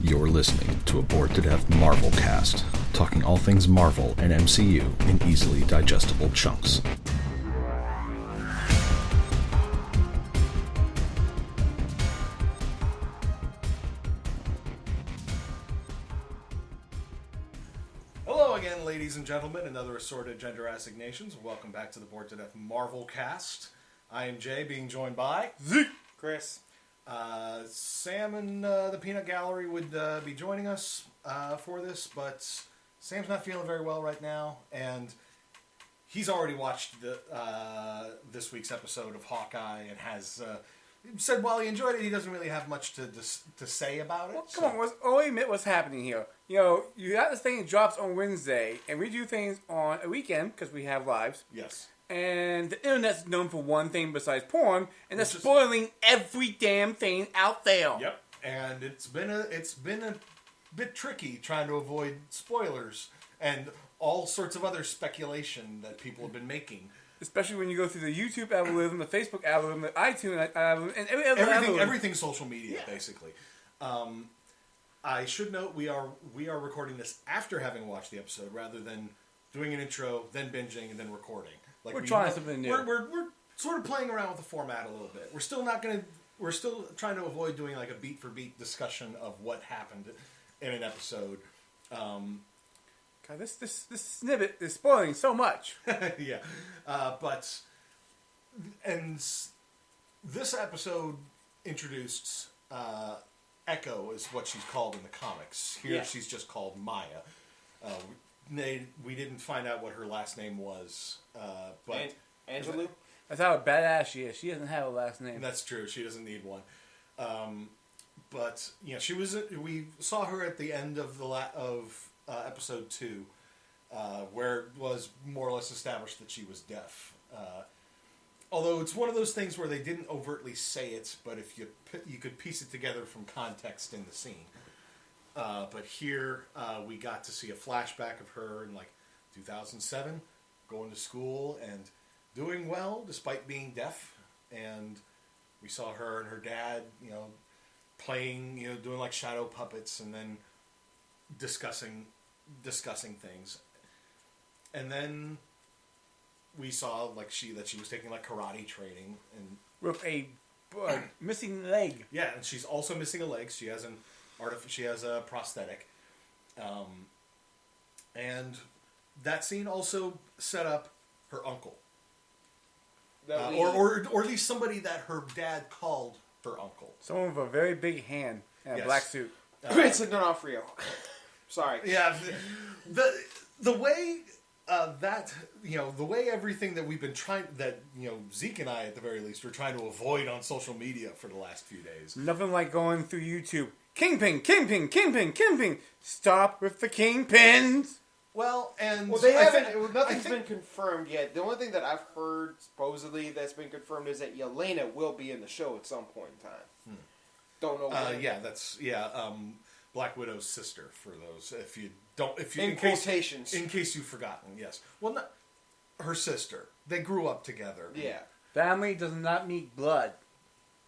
You're listening to a Bored to Death Marvelcast, talking all things Marvel and MCU in easily digestible chunks. Hello again, ladies and gentlemen, and other assorted gender assignations. Welcome back to the Bored to Death Marvelcast. I am Jay, being joined by Zeke Chris. Sam and the Peanut Gallery would be joining us for this, but Sam's not feeling very well right now, and he's already watched this week's episode of Hawkeye and has said while he enjoyed it, he doesn't really have much to say about it. Well, come on, only admit what's happening here. You know, you got this thing that drops on Wednesday, and we do things on a weekend because we have lives. Yes. And the internet's known for one thing besides porn, and that's spoiling every damn thing out there. Yep. And it's been a bit tricky trying to avoid spoilers and all sorts of other speculation that people have been making. Especially when you go through the YouTube algorithm, the Facebook algorithm, the iTunes algorithm, and every other algorithm. Everything's social media, basically. I should note we are recording this after having watched the episode, rather than doing an intro, then binging, and then recording. Like we're trying something new. We're sort of playing around with the format a little bit. We're still trying to avoid doing like a beat for beat discussion of what happened in an episode. God, this snippet is spoiling so much. Yeah, but this episode introduced Echo, is what she's called in the comics. Here, she's just called Maya. We didn't find out what her last name was, but Angelou. That's how badass she is. She doesn't have a last name. That's true. She doesn't need one. But yeah, she was. We saw her at the end of episode 2, where it was more or less established that she was deaf. Although it's one of those things where they didn't overtly say it, but if you could piece it together from context in the scene. But here we got to see a flashback of her in like 2007, going to school and doing well despite being deaf. And we saw her and her dad, playing, doing like shadow puppets, and then discussing things. And then we saw that she was taking like karate training and with a missing leg. Yeah, and she's also missing a leg. She has a prosthetic, and that scene also set up her uncle, or at least somebody that her dad called her uncle. Someone with a very big hand and a black suit. Vincent D'Onofrio. Sorry. Yeah, the way the way everything that we've been trying, that Zeke and I at the very least were trying to avoid on social media for the last few days. Nothing like going through YouTube. Kingpin. Stop with the kingpins. Nothing's been confirmed yet. The only thing that I've heard supposedly that's been confirmed is that Yelena will be in the show at some point in time. Don't know when. Black Widow's sister, for those in case you've forgotten. Yes. Well, not her sister. They grew up together. Yeah. Family does not meet blood.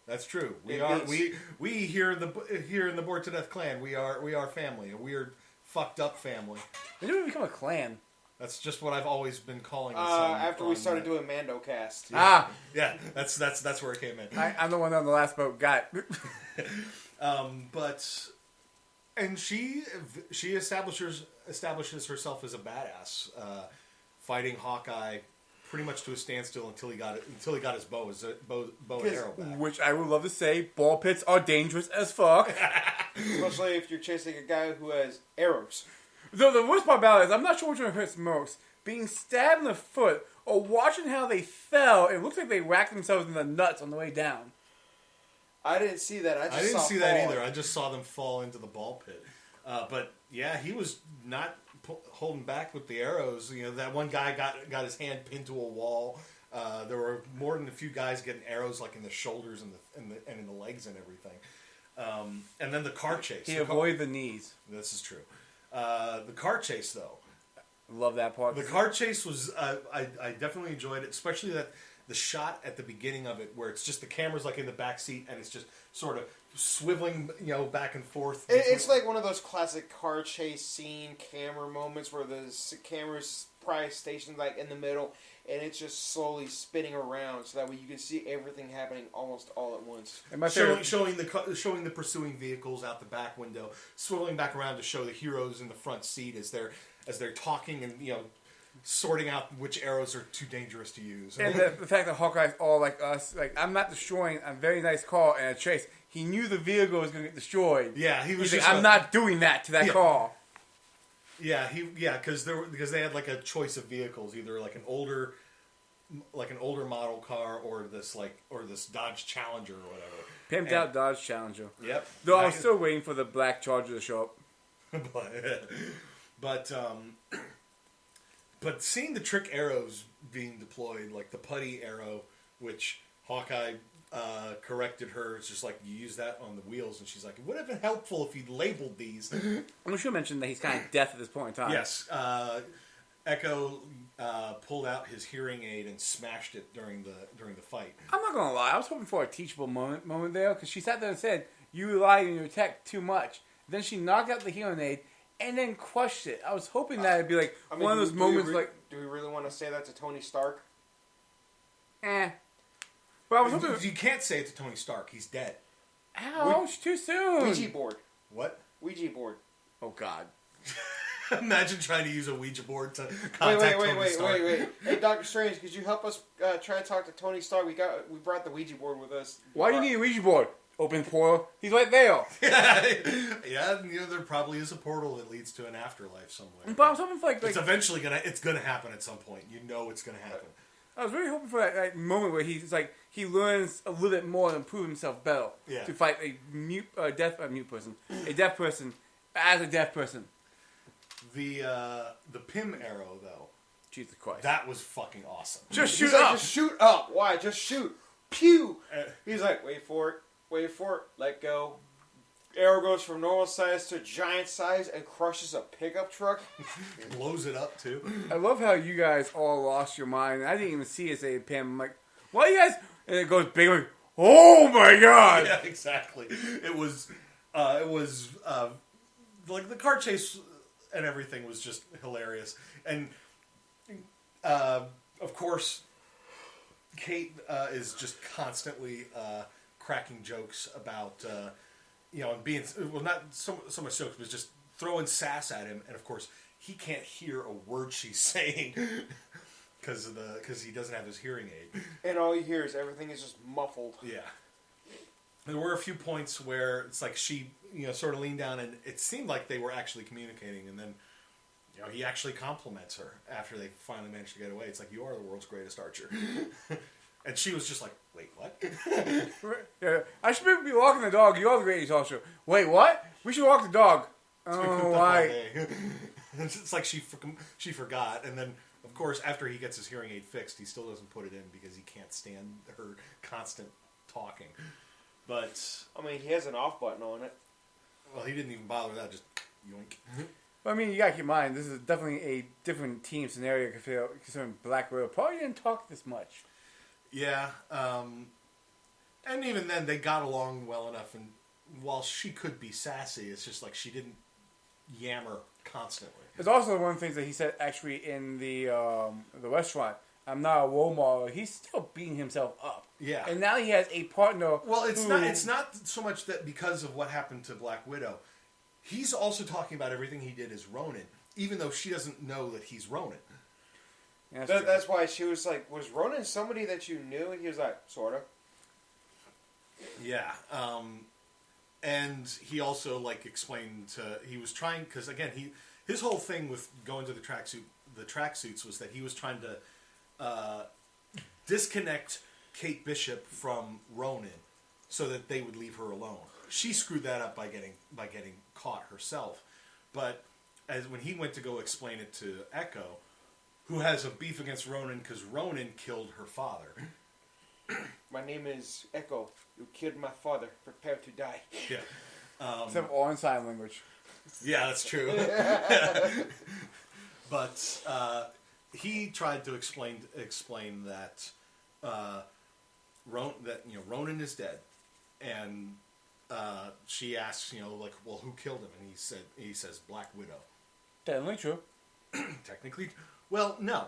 That's true. We here in the Bored to Death clan, we are family, a weird fucked up family. When did we become a clan? That's just what I've always been calling it. After we started doing Mandocast. Yeah. That's where it came in. I'm the one on the last boat. Got it. And she establishes herself as a badass, fighting Hawkeye pretty much to a standstill until he got his bow and arrow back. Which I would love to say, ball pits are dangerous as fuck. Especially if you're chasing a guy who has arrows. So the worst part about it is, I'm not sure which one hurts most. Being stabbed in the foot, or watching how they fell, it looks like they whacked themselves in the nuts on the way down. I didn't see that. I didn't see that either. I just saw them fall into the ball pit. But yeah, he was not holding back with the arrows. That one guy got his hand pinned to a wall. There were more than a few guys getting arrows like in the shoulders and in the legs and everything. And then the car chase. He avoided the knees. This is true. The car chase, though. Love that part. The car chase was. I definitely enjoyed it, especially that the shot at the beginning of it where it's just the camera's like in the back seat and it's just sort of swiveling, back and forth. It's like one of those classic car chase scene camera moments where the camera's probably stationed like in the middle and it's just slowly spinning around so that way you can see everything happening almost all at once. Showing the pursuing vehicles out the back window, swiveling back around to show the heroes in the front seat as they're talking and sorting out which arrows are too dangerous to use. And the fact that Hawkeye's all like us, like I'm not destroying a very nice car in a chase. He knew the vehicle was going to get destroyed. Yeah, He's like, I'm not doing that to that car. Yeah, because they had like a choice of vehicles, either like an older model car or this Dodge Challenger or whatever. Pimped out Dodge Challenger. Yep. Though I was still waiting for the black Charger to show up. But seeing the trick arrows being deployed, like the putty arrow, which Hawkeye corrected her, it's just like, you use that on the wheels, and she's like, it would have been helpful if you'd labeled these. I'm sure mention that he's kind of deaf at this point in time. Yes. Echo pulled out his hearing aid and smashed it during the fight. I'm not going to lie, I was hoping for a teachable moment there, because she sat there and said, you rely on your tech too much. Then she knocked out the hearing aid, and then crushed it. I was hoping that it'd be like one of those moments like... Do we really want to say that to Tony Stark? But I was hoping... You can't say it to Tony Stark. He's dead. Ouch, too soon. Ouija board. What? Ouija board. Oh, God. Imagine trying to use a Ouija board to contact Tony Stark. Wait. Hey, Dr. Strange, could you help us try to talk to Tony Stark? We brought the Ouija board with us. Why do you need a Ouija board? Open portal. He's right there. Yeah, there probably is a portal that leads to an afterlife somewhere. But I was hoping for it's eventually gonna happen at some point. It's gonna happen. I was really hoping for that moment where he learns a little bit more and improve himself better to fight a deaf person as a deaf person. The Pym arrow though, Jesus Christ, that was fucking awesome. Just shoot up. Just shoot up. Why? Just shoot. Pew. He's like, wait for it, let go. Arrow goes from normal size to giant size and crushes a pickup truck. Blows it up, too. I love how you guys all lost your mind. I didn't even see it say Pym. I'm like, why you guys... And it goes big, like, oh my God! Yeah, exactly. It was like the car chase and everything was just hilarious. And, of course, Kate is just constantly cracking jokes about... and being, well, not so much jokes, but just throwing sass at him. And, of course, he can't hear a word she's saying because he doesn't have his hearing aid. And all you hear is everything is just muffled. Yeah. There were a few points where it's like she, sort of leaned down, and it seemed like they were actually communicating. And then, he actually compliments her after they finally managed to get away. It's like, you are the world's greatest archer. And she was just like, wait, what? Yeah, I should be walking the dog. You are the greatest archer. Wait, what? We should walk the dog. Oh, why? It's like she forgot. And then, of course, after he gets his hearing aid fixed, he still doesn't put it in because he can't stand her constant talking. But... I mean, he has an off button on it. Well, he didn't even bother with that, just yoink. But, I mean, you gotta keep in mind, this is definitely a different team scenario concerning Black Widow. Probably didn't talk this much. Yeah, and even then, they got along well enough, and while she could be sassy, it's just like she didn't yammer constantly. There's also one of the things that he said, actually, in the restaurant, I'm not a role model. He's still beating himself up. Yeah. And now he has a partner. Well, it's not so much that because of what happened to Black Widow. He's also talking about everything he did as Ronin, even though she doesn't know that he's Ronin. Yeah, that's why she was like, was Ronin somebody that you knew? And he was like, sort of. Yeah. And he also, explained he was trying, because again, his whole thing with going to the tracksuits was that he was trying to disconnect Kate Bishop from Ronin so that they would leave her alone. She screwed that up by getting caught herself. But when he went to go explain it to Echo, who has a beef against Ronin because Ronin killed her father. My name is Echo. You killed my father. Prepare to die. Yeah. Except all in sign language. Yeah, that's true. But he tried to explain that Ronin is dead, and she asks, like, well, who killed him? And he says Black Widow. Technically true. Technically, well, no,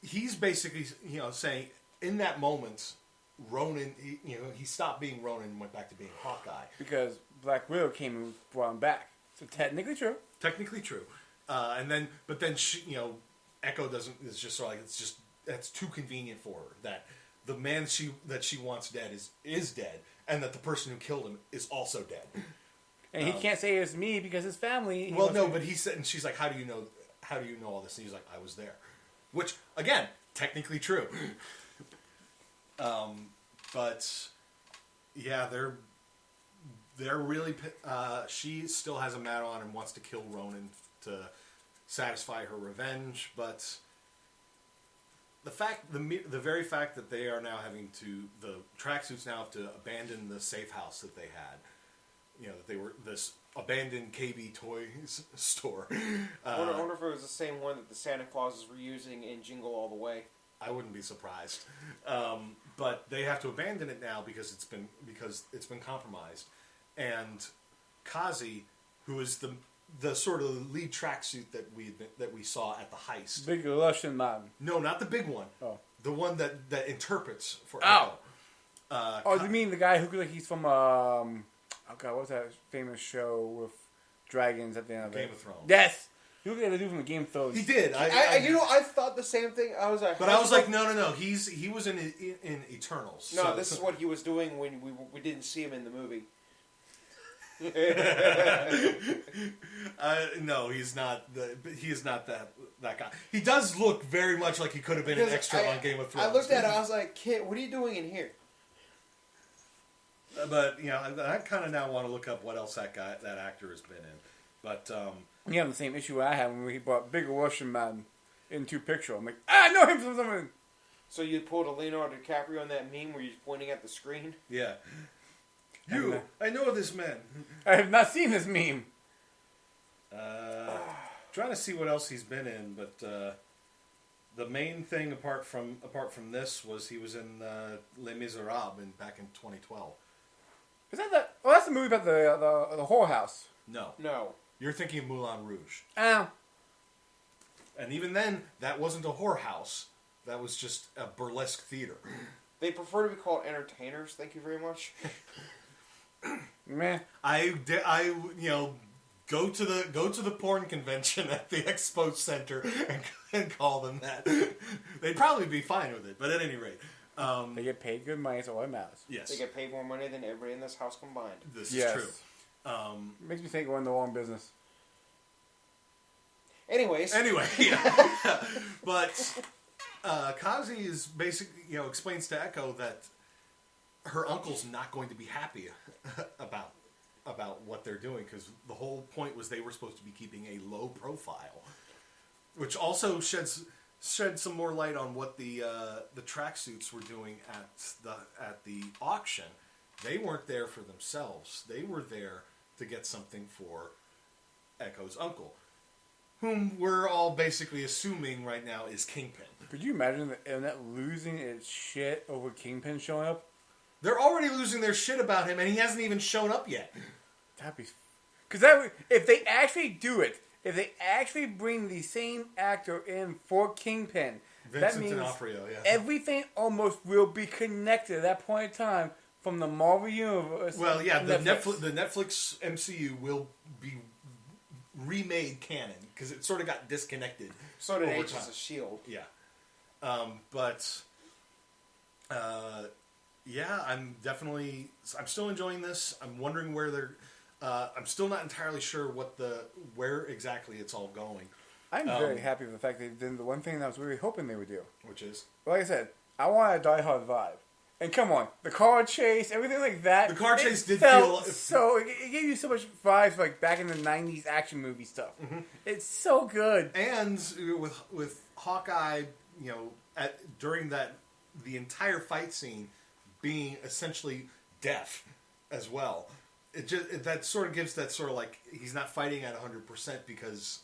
he's basically saying in that moment, Ronin, he stopped being Ronin and went back to being Hawkeye Because Black Widow came and brought him back. So technically true. Technically true, but then she, Echo is just sort of like that's too convenient for her that the man that she wants dead is dead, and that the person who killed him is also dead. And he can't say it's me because his family. Well, no, but he said, and she's like, "How do you know? How do you know all this?" And he's like, "I was there," which again, technically true. But yeah, they're really. She still has a mat on and wants to kill Ronin to satisfy her revenge, but the very fact that they are now the Tracksuits now have to abandon the safe house that they had, that they were this abandoned KB Toys store. I wonder if it was the same one that the Santa Clauses were using in Jingle All the Way. I wouldn't be surprised, but they have to abandon it now because it's been compromised, and Kazi, who is the sort of lead tracksuit that we saw at the heist. Big Russian man. No, not the big one. Oh, the one that interprets for Oh. Echo. You mean the guy who he's from oh god, what's that famous show with dragons at the end of Game it? of Thrones. Yes, he looked like the dude from the Game of Thrones. He did. I thought the same thing. I was like, but I was like, no. He was in Eternals. No, so, this is what he was doing when we didn't see him in the movie. No, he's not. He is not that guy. He does look very much like he could have been an extra on Game of Thrones. I looked at it. I was like, "Kid, what are you doing in here?" But I kind of now want to look up what else that actor has been in. But you have the same issue I had when he brought Big Russian man into picture. I'm like, I know him from something. So you pulled a Leonardo DiCaprio on that meme where he's pointing at the screen. yeah, I know this man. I have not seen this meme. Trying to see what else he's been in, but the main thing apart from this was he was in Les Miserables back in 2012. Is that Oh, that's the movie about the whorehouse. No, you're thinking of Moulin Rouge. Oh. And even then, that wasn't a whorehouse. That was just a burlesque theater. They prefer to be called entertainers. Thank you very much. Meh. I go to the porn convention at the Expo Center and call them that. They'd probably be fine with it, but at any rate, They get paid good money, so what matters. yes, They get paid more money than everybody in this house combined. this Yes. is true. Makes me think we're in the wrong business. Anyways, Yeah. But Kazi is basically, explains to Echo that her uncle's not going to be happy about what they're doing, because the whole point was they were supposed to be keeping a low profile, which also sheds some more light on what the Tracksuits were doing at the auction. They weren't there for themselves. They were there to get something for Echo's uncle, whom we're all basically assuming right now is Kingpin. Could you imagine the internet losing its shit over Kingpin showing up? They're already losing their shit about him, and he hasn't even shown up yet. That'd be... Because if they actually do it, if they actually bring the same actor in for Kingpin, that means D'Onofrio, yeah. everything almost will be connected at that point in time from the Marvel Universe. Well, yeah, the Netflix. Netflix MCU will be remade canon, because it sort of got disconnected. so did over Agents time. of S.H.I.E.L.D. Yeah, I'm still enjoying this. I'm wondering where they're. I'm still not entirely sure where exactly it's all going. I'm very happy with the fact that they did the one thing that I was really hoping they would do. Which is? Like I said, I want a Die Hard vibe. And come on, the car chase, everything like that. The car chase did felt feel... so... It gave you so much vibes like back in the 90s action movie stuff. Mm-hmm. It's so good. And with Hawkeye, during the entire fight scene being essentially deaf as well. That sort of gives that sort of like he's not fighting at 100% because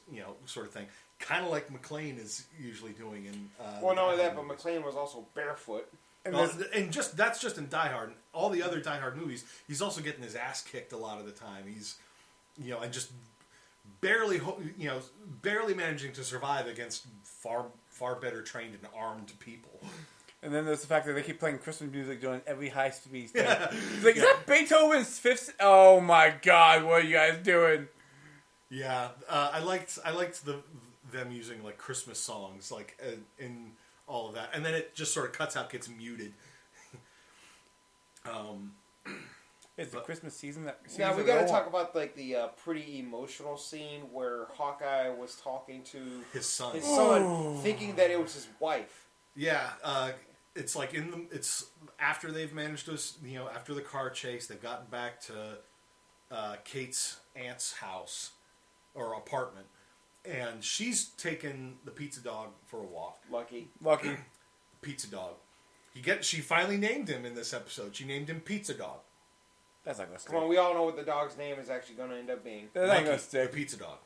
sort of thing, kind of like McClane is usually doing in. Well, not only that, but McClane was also barefoot. And that's just in Die Hard. All the other Die Hard movies, he's also getting his ass kicked a lot of the time. He's, and just barely managing to survive against far better trained and armed people. And then there's the fact that they keep playing Christmas music during every high speed thing. It's like, is that Beethoven's Fifth? Oh my God, what are you guys doing? Yeah, I liked them using like Christmas songs like in all of that, and then it just sort of cuts out, gets muted. It's the Christmas season. Now we got to talk about like the pretty emotional scene where Hawkeye was talking to his son, thinking that it was his wife. Yeah, it's like it's after they've managed to, after the car chase, they've gotten back to Kate's aunt's house or apartment, and she's taken the pizza dog for a walk. Lucky. Pizza dog. She finally named him in this episode. She named him Pizza Dog. That's not gonna stick. Come on, we all know what the dog's name is actually going to end up being. That's not gonna stick. The Pizza Dog.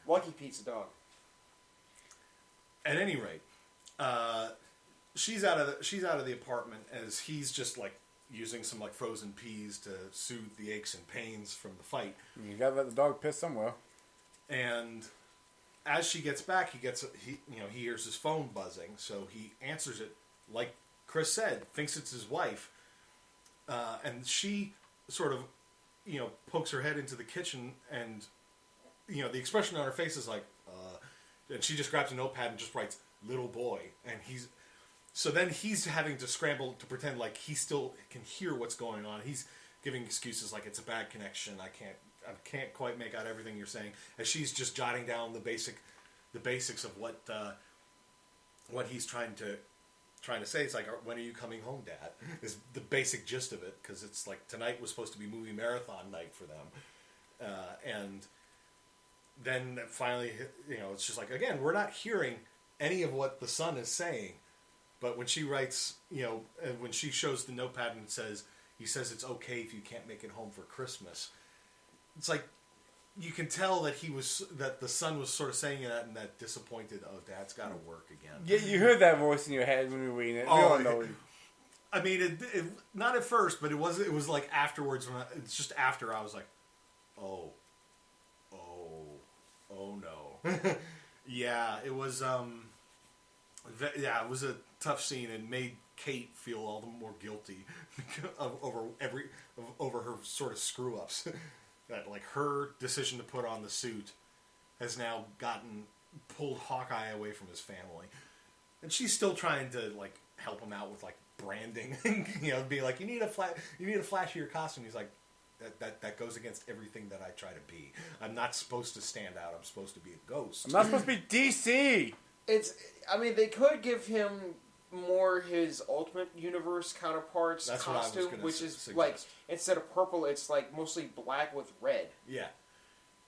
Lucky Pizza Dog. At any rate, she's out of the apartment as he's just like using some like frozen peas to soothe the aches and pains from the fight. You gotta let the dog piss somewhere. And as she gets back, he hears his phone buzzing, so he answers it. Like Chris said, thinks it's his wife, and she sort of, pokes her head into the kitchen, and the expression on her face is like, and she just grabs a notepad and just writes "little boy," and he's having to scramble to pretend like he still can hear what's going on. He's giving excuses like it's a bad connection. I can't quite make out everything you're saying. As she's just jotting down the basics of what he's trying to say. It's like, when are you coming home, Dad? Is the basic gist of it, because it's like tonight was supposed to be movie marathon night for them, and then finally, it's just like, again, we're not hearing any of what the son is saying, but when she writes, and when she shows the notepad and he says it's okay if you can't make it home for Christmas, it's like, you can tell that the son was sort of saying that and that disappointed. Oh, Dad's got to work again. Yeah, you heard that voice in your head when we were reading it. Oh, we all know. I mean, it not at first, but it was like afterwards. It's just after I was like, oh no. Yeah, it was. It was a tough scene and made Kate feel all the more guilty over her sort of screw ups. That like her decision to put on the suit has now pulled Hawkeye away from his family, and she's still trying to like help him out with like branding, be like, you need a flashier costume. He's like, that goes against everything that I try to be. I'm not supposed to stand out. I'm supposed to be a ghost. I'm not supposed to be DC. They could give him more his Ultimate Universe counterpart's That's costume, which is suggest. Like, instead of purple, it's like mostly black with red. Yeah.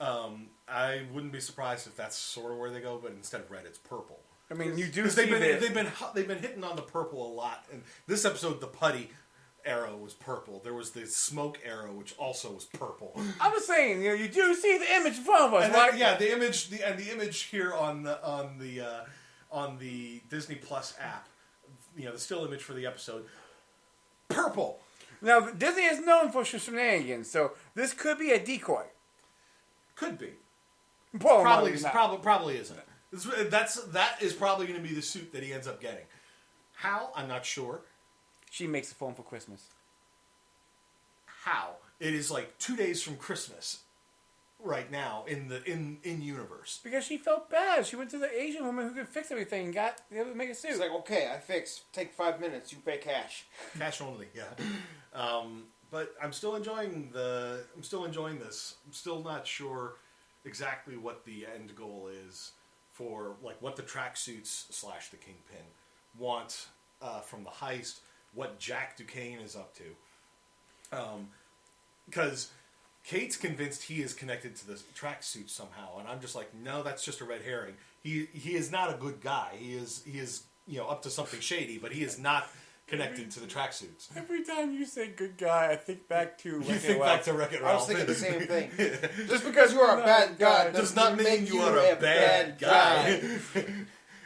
I wouldn't be surprised if that's sort of where they go, but instead of red, it's purple. I mean, you do see they've been hitting on the purple a lot. And this episode, the putty arrow was purple. There was the smoke arrow, which also was purple. I was saying, you do see the image in front of us, right? Yeah, the image here on the Disney Plus app. The still image for the episode, purple. Now, Disney is known for shenanigans, so this could be a decoy. Could be. Probably isn't it? That is probably going to be the suit that he ends up getting. How? I'm not sure. She makes a phone for Christmas. How? It is like 2 days from Christmas right now in universe. Because she felt bad. She went to the Asian woman who could fix everything and got able to make a suit. It's like, okay, I fix. Take 5 minutes. You pay cash. Cash only, yeah. But I'm still enjoying this. I'm still not sure exactly what the end goal is for like what the Tracksuits / the Kingpin want from the heist. What Jack Duquesne is up to. Because Kate's convinced he is connected to the Tracksuits somehow, and I'm just like, no, that's just a red herring. He is not a good guy. He is up to something shady, but he is not connected to the Tracksuits. Every time you say good guy, I think back to Wreck-It Ralph. I was thinking the same thing. Just because you are a bad guy does not mean you are a bad guy.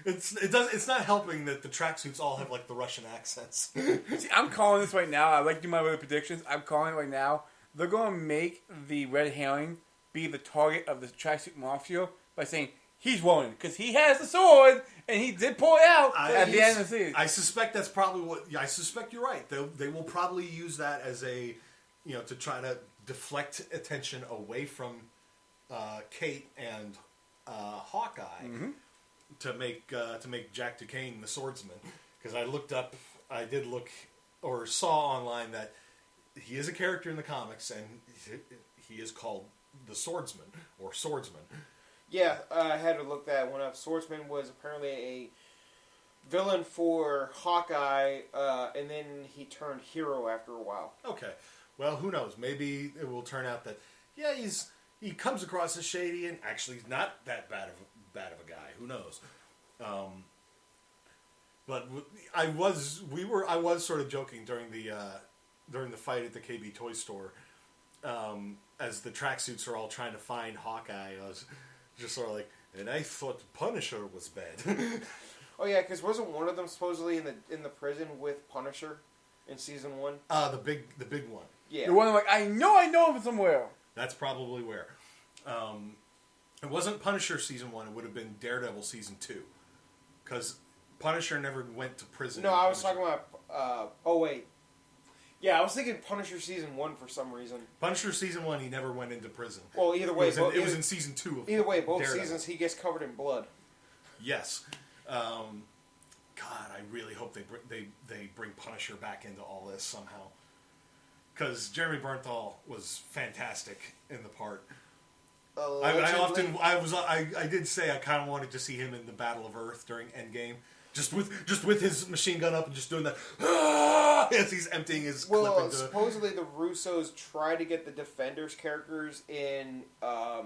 It's not helping that the tracksuits all have like the Russian accents. See, I'm calling this right now. I like to do my little predictions. I'm calling it right now. They're going to make the red herring be the target of the tracksuit mafia by saying he's Ronin because he has the sword and he did pull it out at the end of the season. I suspect that's probably what. I suspect you're right. They will probably use that as a, to try to deflect attention away from Kate and Hawkeye to make Jack Duquesne the swordsman. Because I did look or saw online that he is a character in the comics and he is called the swordsman or swordsman. Yeah, I had to look that one up. Swordsman was apparently a villain for Hawkeye, and then he turned hero after a while. Okay. Well, who knows? Maybe it will turn out that, he comes across as shady and actually he's not that bad of a guy. Who knows? But I was sort of joking during the fight at the KB toy store, as the tracksuits are all trying to find Hawkeye. I was just sort of like, and I thought Punisher was bad. Oh yeah, because wasn't one of them supposedly in the prison with Punisher in season 1? The big one. Yeah. The one like I know him somewhere. That's probably where. It wasn't Punisher season 1. It would have been Daredevil season 2, because Punisher never went to prison. No, I was talking about. Oh wait. Yeah, I was thinking Punisher season 1 for some reason. Punisher season 1, he never went into prison. Well, either way, it was in season 2 of either way, both Daredevil. seasons he gets covered in blood. Yes. God, I really hope they bring Punisher back into all this somehow. Because Jeremy Bernthal was fantastic in the part. I did say I kind of wanted to see him in the Battle of Earth during Endgame. Just with his machine gun up and just doing that as he's emptying his clip into... Supposedly the Russos tried to get the Defenders characters in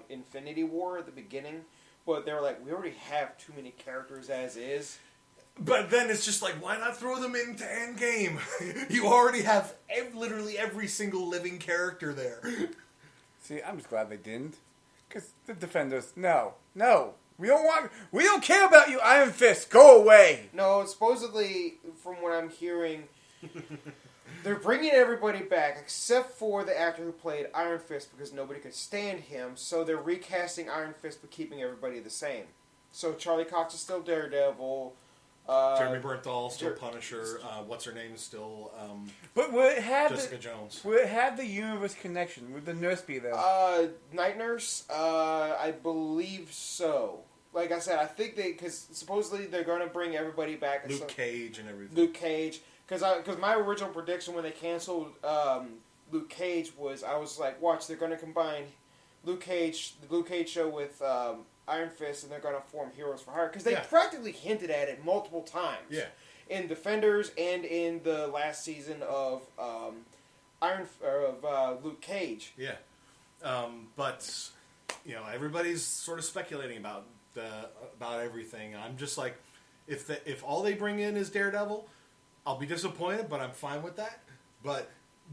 Infinity War at the beginning, but they were like, we already have too many characters as is. But then it's just like, why not throw them into Endgame? You already have literally every single living character there. See, I'm just glad they didn't. Because the Defenders, no. We don't care about you, Iron Fist. Go away. No, supposedly, from what I'm hearing, they're bringing everybody back except for the actor who played Iron Fist because nobody could stand him. So they're recasting Iron Fist but keeping everybody the same. So Charlie Cox is still Daredevil. Jeremy Bernthal still Punisher. What's her name is still But will it have Jessica Jones. Will it have the universe connection? Would the nurse be there? Night Nurse. I believe so. Like I said, I think because supposedly they're going to bring everybody back. Luke Cage and everything. Luke Cage. Because my original prediction when they canceled Luke Cage was, I was like, watch, they're going to combine the Luke Cage show with Iron Fist, and they're going to form Heroes for Hire. Because they practically hinted at it multiple times. Yeah. In Defenders and in the last season of Luke Cage. Yeah. But, everybody's sort of speculating about everything. I'm just like, if all they bring in is Daredevil, I'll be disappointed, but I'm fine with that. But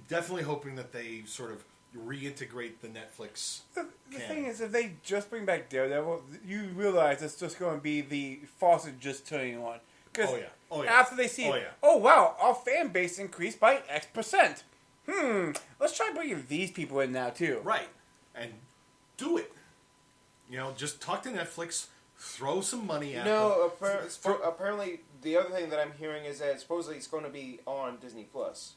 definitely hoping that they sort of reintegrate the Netflix. The thing is, if they just bring back Daredevil, you realize it's just going to be the faucet just turning on. Because after they see, oh wow, our fan base increased by X%. Let's try bringing these people in now too. Right, and do it. Just talk to Netflix, throw some money at them. No, apparently the other thing that I'm hearing is that supposedly it's going to be on Disney Plus.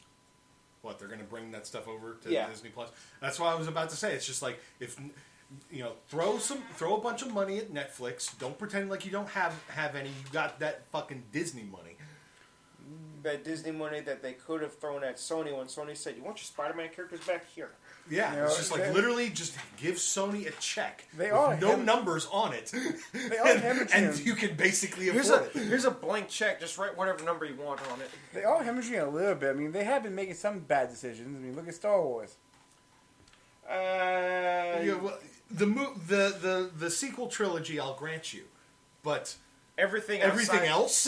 What, they're going to bring that stuff over to Disney Plus? That's what I was about to say. It's just like, if throw a bunch of money at Netflix. Don't pretend like you don't have any. You got that fucking Disney money. That Disney money that they could have thrown at Sony when Sony said, "You want your Spider-Man characters back here?" Yeah, it's just like literally just give Sony a check. They with no numbers on it. They are hemorrhaging. And you can basically afford it. Here's a blank check. Just write whatever number you want on it. They are hemorrhaging a little bit. I mean, they have been making some bad decisions. I mean, look at Star Wars. The sequel trilogy, I'll grant you, but everything else.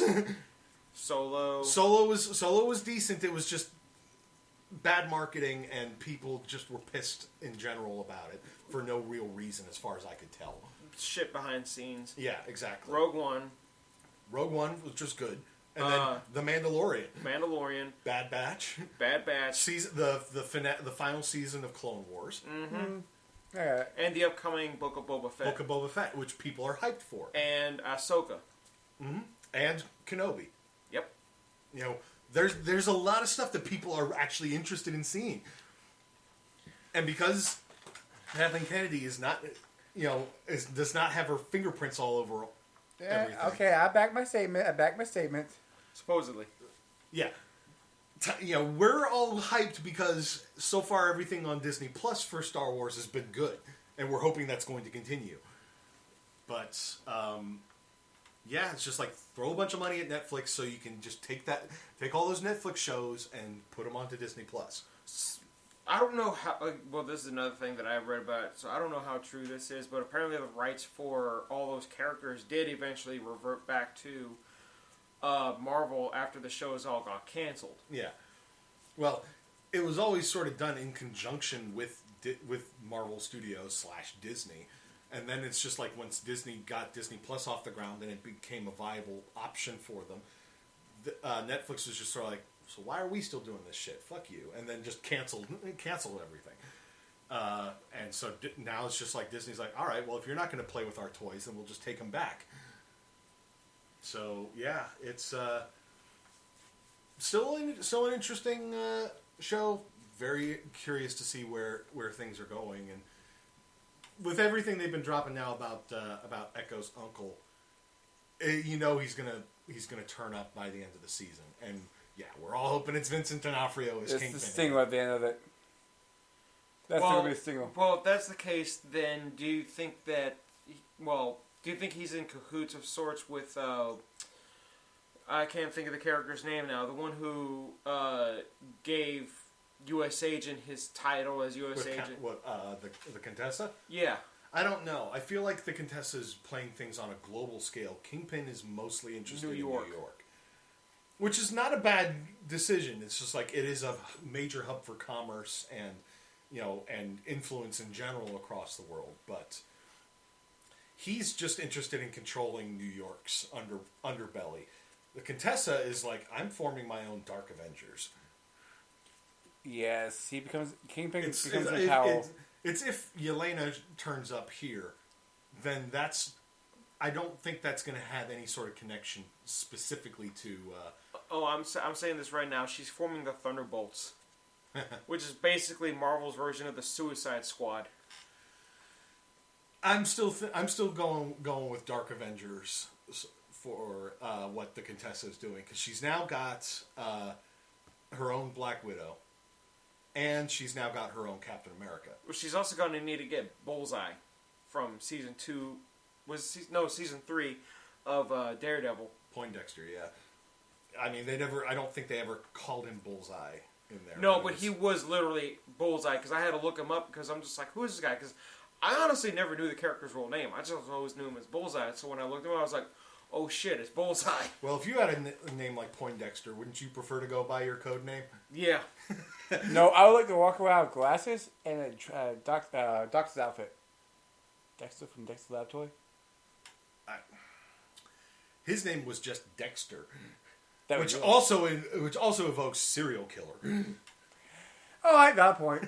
Solo was decent. It was just bad marketing, and people just were pissed in general about it for no real reason, as far as I could tell. Shit behind scenes. Yeah, exactly. Rogue One Rogue One was just good. And then The Mandalorian. Bad Batch. The final season of Clone Wars. Mm-hmm. Yeah. And the upcoming Book of Boba Fett. Which people are hyped for. And Ahsoka. Mm-hmm. And Kenobi. Yep. You know, there's a lot of stuff that people are actually interested in seeing. And because Kathleen Kennedy is not, does not have her fingerprints all over everything. Okay, I back my statement. Supposedly. Yeah. We're all hyped because so far everything on Disney Plus for Star Wars has been good. And we're hoping that's going to continue. But, it's just like throw a bunch of money at Netflix so you can just take all those Netflix shows and put them onto Disney Plus. I don't know how... Well, this is another thing that I've read about, so I don't know how true this is, but apparently the rights for all those characters did eventually revert back to Marvel after the shows all got canceled. Yeah. Well, it was always sort of done in conjunction with Marvel Studios / Disney. And then it's just like once Disney got Disney Plus off the ground, then it became a viable option for them. Netflix was just sort of like, so why are we still doing this shit? Fuck you. And then just canceled everything. And so now it's just like Disney's like, all right, well, if you're not going to play with our toys, then we'll just take them back. So, yeah, it's still an interesting show. Very curious to see where things are going. And with everything they've been dropping now about Echo's uncle, he's gonna turn up by the end of the season. And yeah, we're all hoping it's Vincent D'Onofrio as Kingpin. It's the stinger at the end of it. That's gonna be a stinger. Well, if that's the case, then do you think he's in cahoots of sorts with? I can't think of the character's name now. The one who gave U.S. Agent his title as U.S. Agent. The Contessa? Yeah. I don't know. I feel like the Contessa is playing things on a global scale. Kingpin is mostly interested in New York. Which is not a bad decision. It's just like it is a major hub for commerce and, and influence in general across the world. But he's just interested in controlling New York's underbelly. The Contessa is like, I'm forming my own Dark Avengers. Yes, Kingpin becomes in power. It's if Yelena turns up here, then I don't think that's going to have any sort of connection specifically to... I'm saying this right now. She's forming the Thunderbolts, which is basically Marvel's version of the Suicide Squad. I'm still going with Dark Avengers for what the Contessa is doing, because she's now got her own Black Widow. And she's now got her own Captain America. Well, she's also going to need to get Bullseye from season 2. Season 3 of Daredevil. Poindexter, yeah. I mean, I don't think they ever called him Bullseye in there. No, but he was literally Bullseye, because I had to look him up, because I'm just like, who is this guy? Because I honestly never knew the character's real name. I just always knew him as Bullseye. So when I looked him up, I was like, oh shit, it's Bullseye. Well, if you had a name like Poindexter, wouldn't you prefer to go by your code name? Yeah. No, I would like to walk around with glasses and a doctor's outfit. Dexter from Dexter Laboratory? His name was just Dexter. Which also evokes serial killer. Oh, I got a point.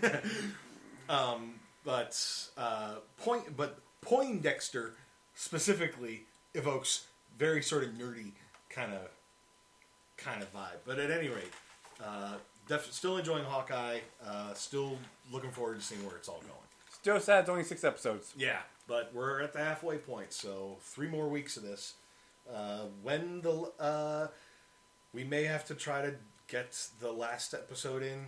But Poindexter specifically evokes very sort of nerdy kind of vibe. But at any rate, still enjoying Hawkeye. Still looking forward to seeing where it's all going. Still sad it's only 6 episodes. Yeah, but we're at the halfway point, so 3 more weeks of this. We may have to try to get the last episode in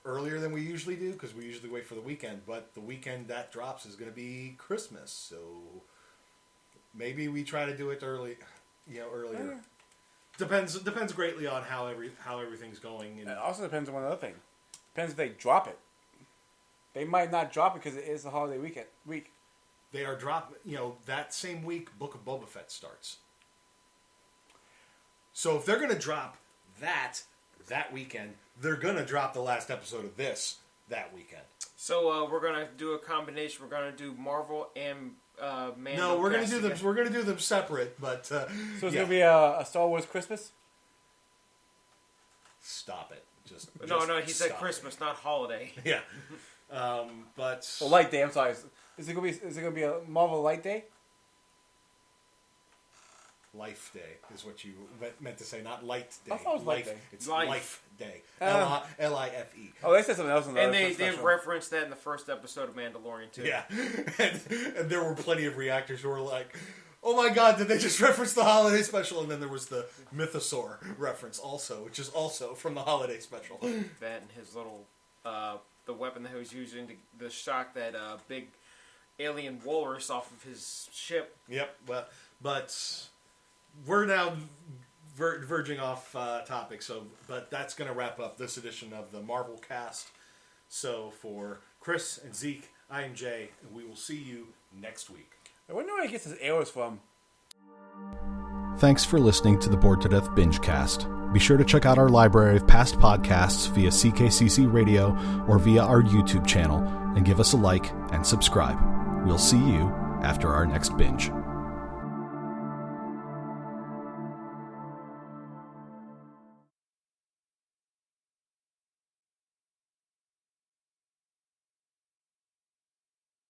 earlier than we usually do, because we usually wait for the weekend. But the weekend that drops is going to be Christmas, so maybe we try to do it earlier. Depends greatly on how everything's going. And it also depends on one other thing. Depends if they drop it. They might not drop it because it is the holiday week. They are dropping. That same week, Book of Boba Fett starts. So if they're going to drop that weekend, they're going to drop the last episode of this that weekend. So we're going to do a combination. We're going to do Marvel and No, we're gonna do them. We're gonna do them separate, but so it's gonna be a Star Wars Christmas. Stop it! Just no. He said Christmas, not holiday. Yeah, but Light Day. I'm sorry. Is it gonna be a Marvel Light Day? Life Day is what you meant to say, not Light Day. I thought it was Light Day. It's Life Day. Life. Oh, they said something else. And they referenced that in the first episode of Mandalorian too. Yeah, and there were plenty of reactors who were like, "Oh my God, did they just reference the holiday special?" And then there was the Mythosaur reference also, which is also from the holiday special. That and his little the weapon that he was using to shock that big alien walrus off of his ship. Yep, but we're now verging off topic, but that's going to wrap up this edition of the Marvelcast. So for Chris and Zeke, I am Jay, and we will see you next week. I wonder where he gets his arrows from. Thanks for listening to the Bored to Death Bingecast. Be sure to check out our library of past podcasts via CKCC Radio or via our YouTube channel, and give us a like and subscribe. We'll see you after our next binge.